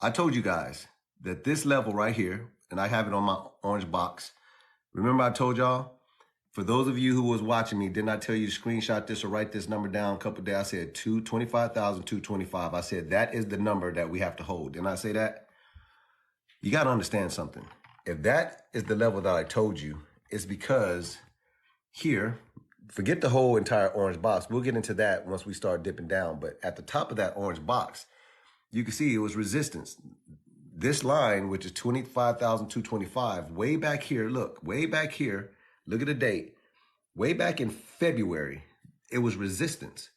I told you guys that this level right here, and I have it on my orange box. Remember I told y'all, for those of you who was watching me, didn't I tell you to screenshot this or write this number down a couple of days? I said 25,225. I said that is the number that we have to hold. Didn't I say that? You got to understand something. If that is the level that I told you, it's because here, forget the whole entire orange box. We'll get into that once we start dipping down. But at the top of that orange box, you can see it was resistance. This line, which is 25,225, way back here, look, way back here, look at the date. Way back in February, it was resistance.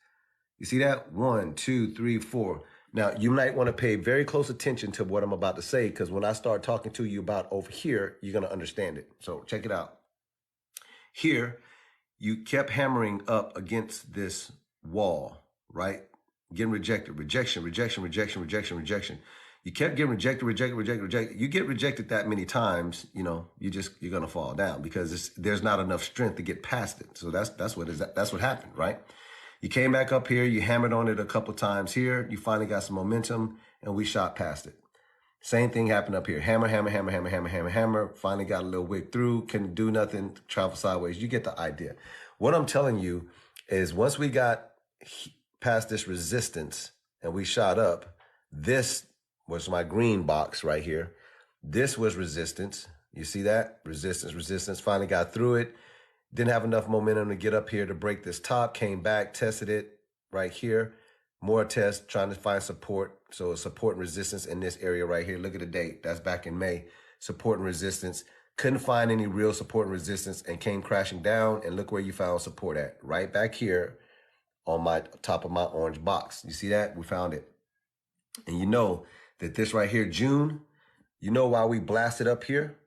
You see that? 1, 2, 3, 4. Now, you might want to pay very close attention to what I'm about to say, because when I start talking to you about over here, you're going to understand it. So check it out. Here, you kept hammering up against this wall, right? Getting rejected, rejection. You kept getting rejected. You get rejected that many times, you're going to fall down because there's not enough strength to get past it. So that's what happened, right? You came back up here, you hammered on it a couple times here, you finally got some momentum, and we shot past it. Same thing happened up here. Hammer, finally got a little wick through, couldn't do nothing, travel sideways. You get the idea. What I'm telling you is once we got past this resistance and we shot up, this was my green box right here. This was resistance. You see that? Resistance. Finally got through it. Didn't have enough momentum to get up here to break this top. Came back, tested it right here. More tests, trying to find support. So support and resistance in this area right here. Look at the date. That's back in May. Support and resistance. Couldn't find any real support and resistance and came crashing down. And look where you found support at. Right back here on my top of my orange box. You see that? We found it. And you know that this right here, June, you know why we blasted up here?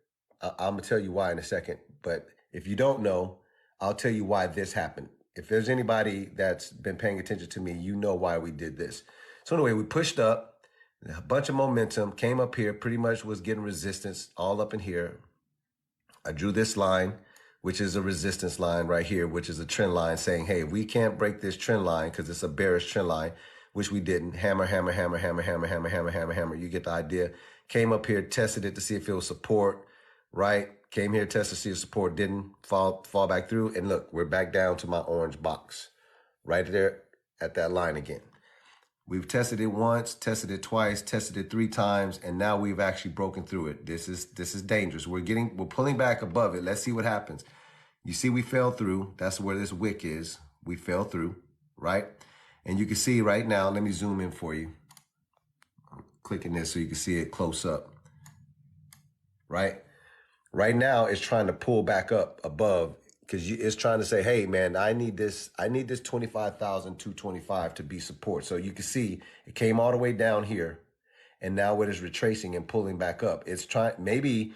I'm going to tell you why in a second. But if you don't know, I'll tell you why this happened. If there's anybody that's been paying attention to me, you know why we did this. So anyway, we pushed up, a bunch of momentum, came up here, pretty much was getting resistance all up in here. I drew this line, which is a resistance line right here, which is a trend line saying, hey, we can't break this trend line because it's a bearish trend line, which we didn't. Hammer. You get the idea. Came up here, tested it to see if it was support, right? Came here, tested to see if support didn't fall back through. And look, we're back down to my orange box right there at that line again. We've tested it once, tested it twice, tested it 3 times, and now we've actually broken through it. This is dangerous. We're pulling back above it. Let's see what happens. You see we fell through. That's where this wick is. We fell through, right? And you can see right now, let me zoom in for you. I'm clicking this so you can see it close up, right? Right now it's trying to pull back up above because it's trying to say, hey, man, I need this 25,225 to be support. So you can see it came all the way down here. And now it is retracing and pulling back up. It's trying, maybe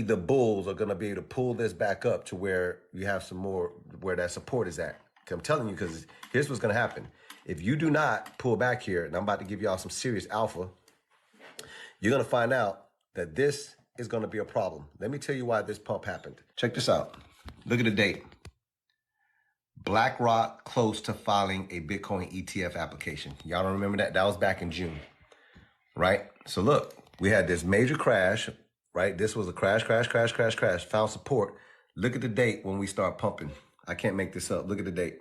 the bulls are going to be able to pull this back up to where you have some more, where that support is at. I'm telling you, because here's what's going to happen. If you do not pull back here, and I'm about to give y'all some serious alpha, you're going to find out that this is going to be a problem. Let me tell you why this pump happened. Check this out. Look at the date. BlackRock close to filing a Bitcoin ETF application. Y'all don't remember that? That was back in June, right? So look, we had this major crash, right? This was a crash, found support. Look at the date when we start pumping. I can't make this up. Look at the date.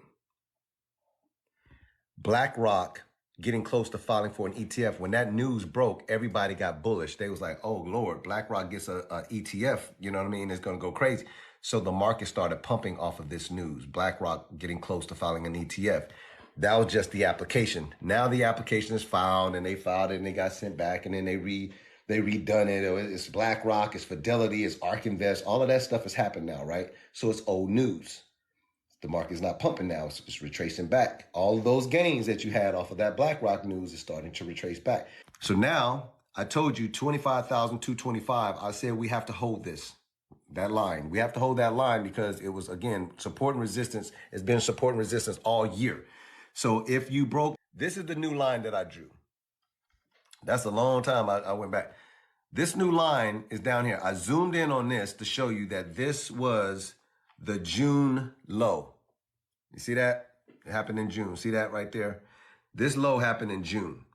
BlackRock getting close to filing for an ETF. When that news broke, everybody got bullish. They was like, oh, Lord, BlackRock gets a ETF. You know what I mean? It's going to go crazy. So the market started pumping off of this news. BlackRock getting close to filing an ETF. That was just the application. Now the application is filed and they filed it and they got sent back and then they redone it. It's BlackRock, it's Fidelity, it's ARK Invest. All of that stuff has happened now, right? So it's old news. The market's not pumping now. It's retracing back. All of those gains that you had off of that BlackRock news is starting to retrace back. So now I told you 25,225. I said we have to hold that line. We have to hold that line because it was, again, support and resistance. It's been support and resistance all year. So if you broke, this is the new line that I drew. That's a long time I went back. This new line is down here. I zoomed in on this to show you that this was the June low. You see that? It happened in June. See that right there? This low happened in June.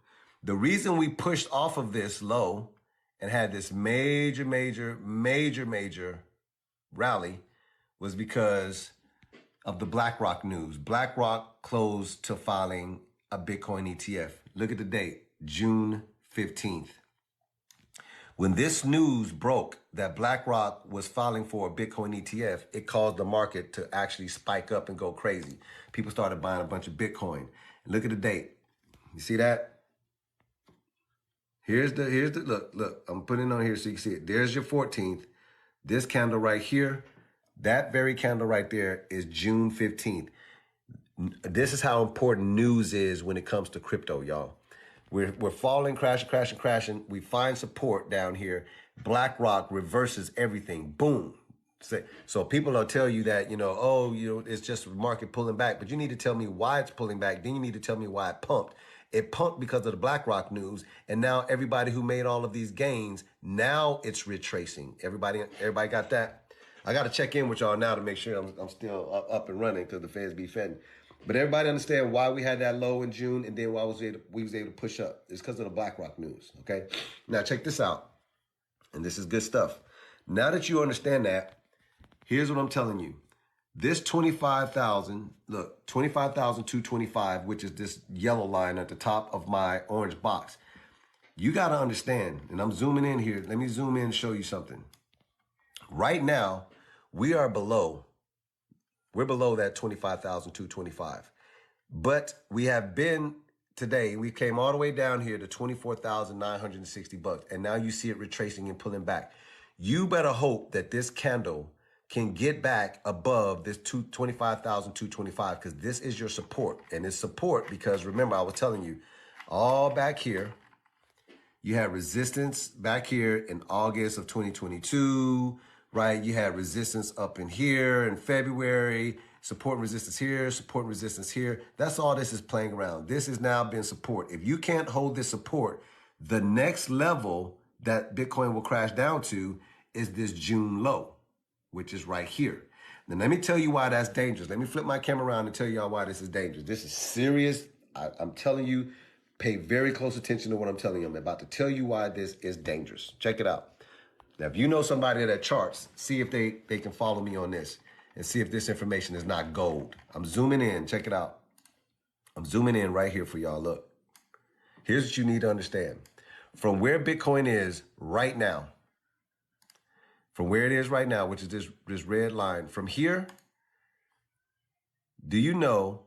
The reason we pushed off of this low and had this major rally was because of the BlackRock news. BlackRock closed to filing a Bitcoin ETF. Look at the date, June 15th. When this news broke that BlackRock was filing for a Bitcoin ETF, it caused the market to actually spike up and go crazy. People started buying a bunch of Bitcoin. Look at the date. You see that? Here's the look, I'm putting it on here so you can see it. There's your 14th. This candle right here, that very candle right there is June 15th. This is how important news is when it comes to crypto, y'all. We're falling, crashing. We find support down here. BlackRock reverses everything. Boom. So people will tell you that, it's just the market pulling back, but you need to tell me why it's pulling back. Then you need to tell me why it pumped. It pumped because of the BlackRock news, and now everybody who made all of these gains, now it's retracing. Everybody got that? I got to check in with y'all now to make sure I'm still up and running till the feds be fed. But everybody understand why we had that low in June and then why we was able to push up. It's because of the BlackRock news, okay? Now check this out, and this is good stuff. Now that you understand that, here's what I'm telling you. This 25,000, look, 25,225, which is this yellow line at the top of my orange box. You got to understand, and I'm zooming in here. Let me zoom in and show you something. Right now, we're below that 25,225. But we have been today, we came all the way down here to 24,960 bucks. And now you see it retracing and pulling back. You better hope that this candle can get back above this 25,225 because this is your support. And it's support because remember, I was telling you, all back here, you had resistance back here in August of 2022, right? You had resistance up in here in February, support and resistance here, support and resistance here. That's all this is playing around. This has now been support. If you can't hold this support, the next level that Bitcoin will crash down to is this June low, which is right here. Now, let me tell you why that's dangerous. Let me flip my camera around and tell y'all why this is dangerous. This is serious. I'm telling you, pay very close attention to what I'm telling you. I'm about to tell you why this is dangerous. Check it out. Now, if you know somebody that charts, see if they can follow me on this and see if this information is not gold. I'm zooming in. Check it out. I'm zooming in right here for y'all. Look, here's what you need to understand. From where Bitcoin is right now, which is this red line, from here, do you know,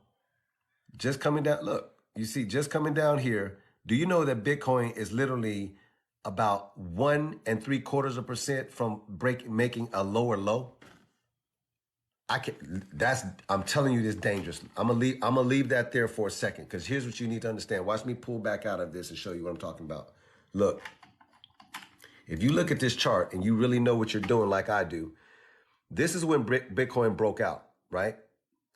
just coming down, look, you see, just coming down here, do you know that Bitcoin is literally about 1 3/4% from making a lower low? I'm telling you this is dangerous. I'm gonna leave that there for a second because here's what you need to understand. Watch me pull back out of this and show you what I'm talking about. Look. If you look at this chart and you really know what you're doing like I do, this is when Bitcoin broke out, right?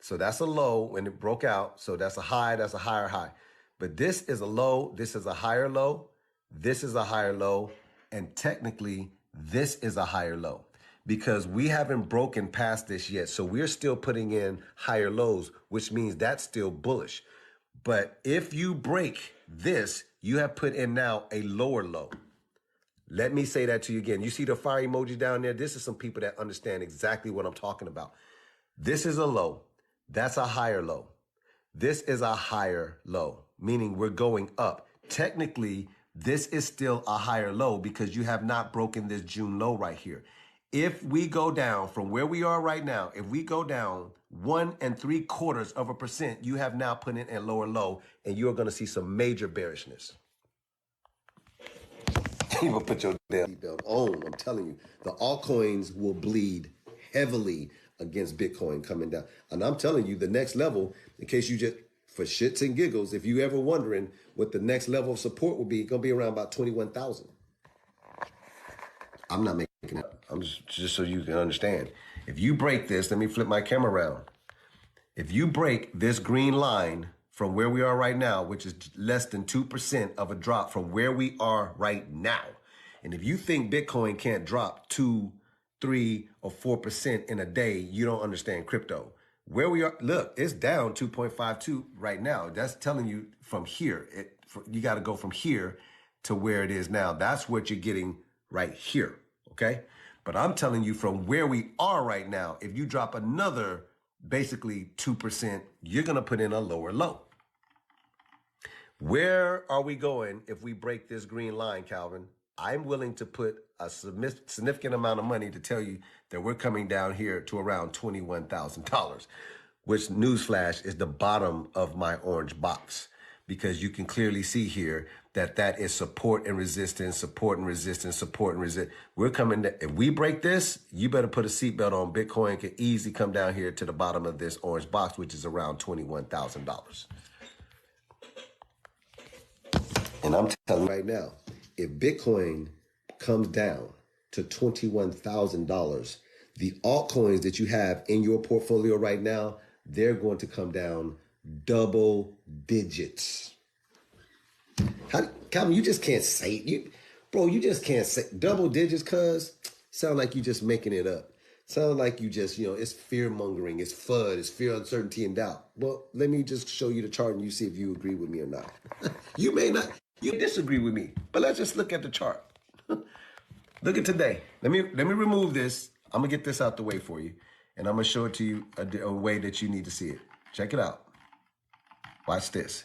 So that's a low when it broke out. So that's a high, that's a higher high. But this is a low, this is a higher low, this is a higher low, and technically this is a higher low because we haven't broken past this yet. So we're still putting in higher lows, which means that's still bullish. But if you break this, you have put in now a lower low. Let me say that to you again. You see the fire emoji down there? This is some people that understand exactly what I'm talking about. This is a low. That's a higher low. This is a higher low, meaning we're going up. Technically, this is still a higher low because you have not broken this June low right here. If we go down from where we are right now, if we go down 1 3/4%, you have now put in a lower low and you're going to see some major bearishness. You will put your damn belt on. I'm telling you, the altcoins will bleed heavily against Bitcoin coming down. And I'm telling you, the next level, in case you just, for shits and giggles, if you ever wondering what the next level of support will be, it's going to be around about 21,000. I'm not making it up. I'm just so you can understand. If you break this, let me flip my camera around. If you break this green line from where we are right now, which is less than 2% of a drop from where we are right now. And if you think Bitcoin can't drop 2, 3, or 4% in a day, you don't understand crypto. Where we are, look, it's down 2.52 right now. That's telling you from here. you got to go from here to where it is now. That's what you're getting right here, okay? But I'm telling you from where we are right now, if you drop another basically 2%, you're going to put in a lower low. Where are we going if we break this green line, Calvin? I'm willing to put a significant amount of money to tell you that we're coming down here to around $21,000, which, newsflash, is the bottom of my orange box, because you can clearly see here that that is support and resistance, support and resistance, support and resistance. We're coming to, if we break this, you better put a seatbelt on. Bitcoin can easily come down here to the bottom of this orange box, which is around $21,000. And I'm telling you right now, if Bitcoin comes down to $21,000, the altcoins that you have in your portfolio right now, they're going to come down double digits. Calvin, you just can't say it. You just can't say double digits, cuz sound like you just making it up. Sound like you just, it's fear mongering, it's FUD, it's fear, uncertainty, and doubt. Well, let me just show you the chart and you see if you agree with me or not. You may not, you disagree with me, but let's just look at the chart. Look at today. Let me remove this. I'm gonna get this out the way for you, and I'm gonna show it to you a way that you need to see it. Check it out. Watch this.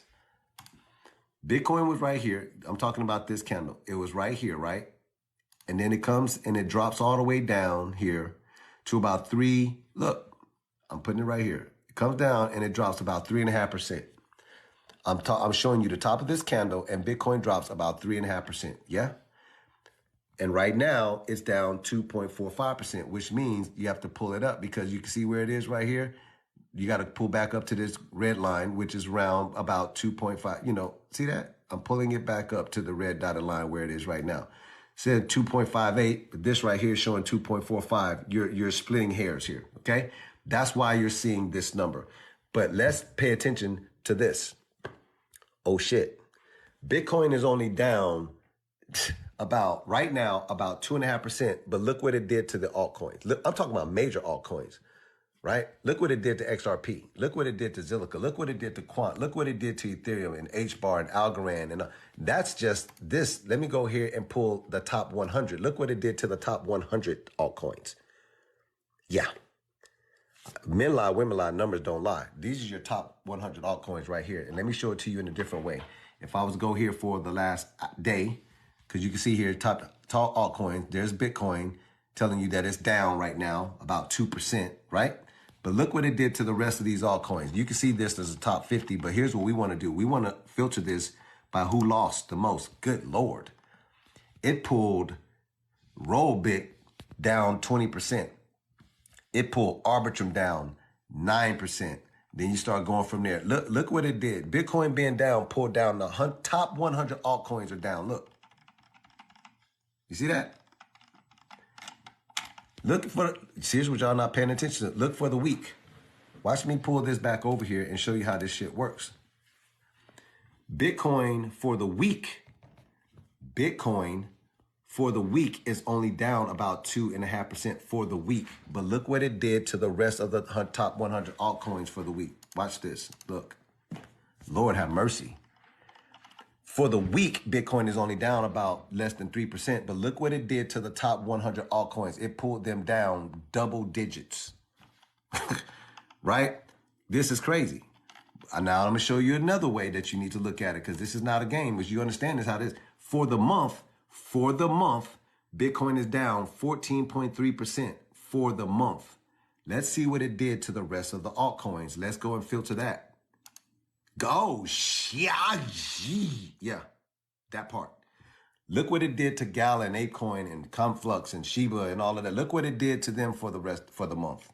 Bitcoin was right here. I'm talking about this candle. It was right here, right? And then it comes and it drops all the way down here to about 3. Look, I'm putting it right here. It comes down and it drops about 3.5%. I'm showing you the top of this candle, and Bitcoin drops about 3.5%. Yeah. And right now it's down 2.45%, which means you have to pull it up, because you can see where it is right here. You got to pull back up to this red line, which is around about 2.5. See that? I'm pulling it back up to the red dotted line where it is right now. It said 2.58, but this right here is showing 2.45. You're splitting hairs here, okay? That's why you're seeing this number. But let's pay attention to this. Oh shit. Bitcoin is only down about, right now, about 2.5%, but look what it did to the altcoins. Look, I'm talking about major altcoins. Right? Look what it did to XRP. Look what it did to Zilliqa. Look what it did to Quant. Look what it did to Ethereum and HBAR and Algorand. And that's just this. Let me go here and pull the top 100. Look what it did to the top 100 altcoins. Yeah. Men lie, women lie, numbers don't lie. These are your top 100 altcoins right here. And let me show it to you in a different way. If I was to go here for the last day, because you can see here, top altcoins, there's Bitcoin telling you that it's down right now about 2%, right? But look what it did to the rest of these altcoins. You can see this as a top 50, but here's what we want to do. We want to filter this by who lost the most. Good Lord. It pulled Rollbit down 20%. It pulled Arbitrum down 9%. Then you start going from there. Look what it did. Bitcoin being down pulled down the top 100 altcoins are down. Look. You see that? Look for, here's what y'all not paying attention to. Look for the week. Watch me pull this back over here and show you how this shit works. Bitcoin for the week is only down about 2.5% for the week. But look what it did to the rest of the top 100 altcoins for the week. Watch this. Look. Lord have mercy. For the week, Bitcoin is only down about less than 3%, but look what it did to the top 100 altcoins. It pulled them down double digits, right? This is crazy. Now I'm gonna show you another way that you need to look at it, because this is not a game, as you understand this, how this, for the month, Bitcoin is down 14.3% for the month. Let's see what it did to the rest of the altcoins. Let's go and filter that. Go, yeah, that part. Look what it did to Gala and Apecoin and Conflux and Shiba and all of that. Look what it did to them for the month.